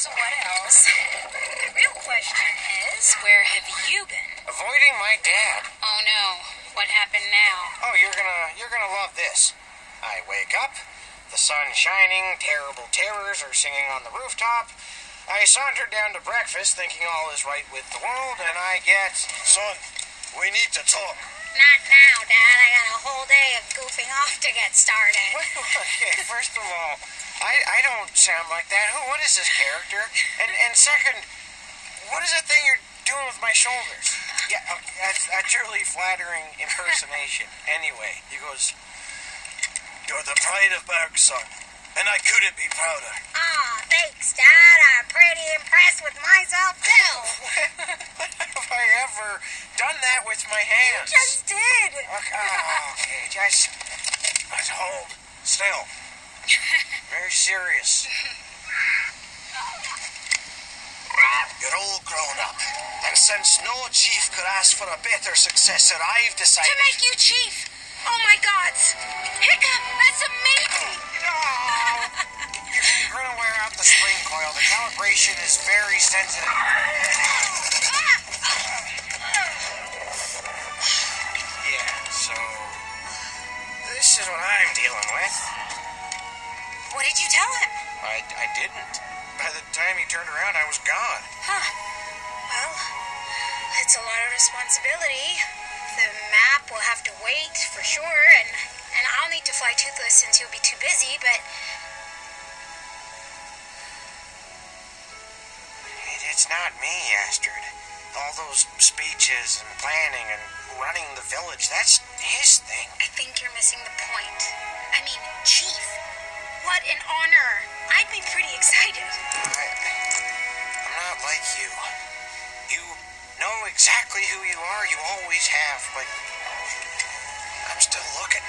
So what else? The real question is, where have you been? Avoiding my dad. Oh no, what happened now? Oh, you're gonna love this. I wake up, the sun shining, terrible terrors are singing on the rooftop. I saunter down to breakfast, thinking all is right with the world, and I get... Son, we need to talk. Not now, Dad. I got a whole day of goofing off to get started. Okay, first of all, I don't sound like that. What is this character? And second, what is that thing you're doing with my shoulders? Yeah, that's a truly flattering impersonation. Anyway, he goes, "You're the pride of Berg, son, and I couldn't be prouder." Aw, thanks, Dad. I'm pretty impressed with myself, too. When have I ever done that with my hands? You just did. Okay, just hold still. Very serious. You're all grown up, and since no chief could ask for a better successor, I've decided... To make you chief. Oh, my God. Hiccup, that's amazing. No! You're going to wear out the spring coil. The calibration is very sensitive. Yeah, so... this is what I'm dealing with. What did you tell him? I didn't. By the time he turned around, I was gone. Huh. Well, it's a lot of responsibility. The map will have to wait, for sure, and I'll need to fly Toothless since you'll be too busy, but... It's not me, Astrid. All those speeches and planning and running the village, that's his thing. I think you're missing the point. I mean, Chief. What an honor. I'd be pretty excited. I'm not like you. You know exactly who you are. You always have, but I'm still looking.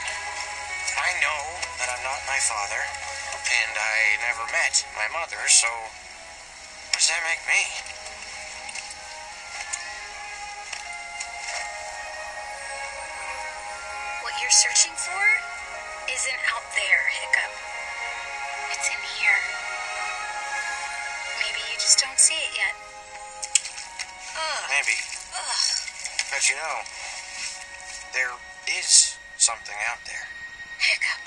I know that I'm not my father, and I never met my mother, so what does that make me? What you're searching for isn't out there, Hiccup. It's in here. Maybe you just don't see it yet. Ugh. Maybe. Ugh. But you know, there is something out there. Hiccup.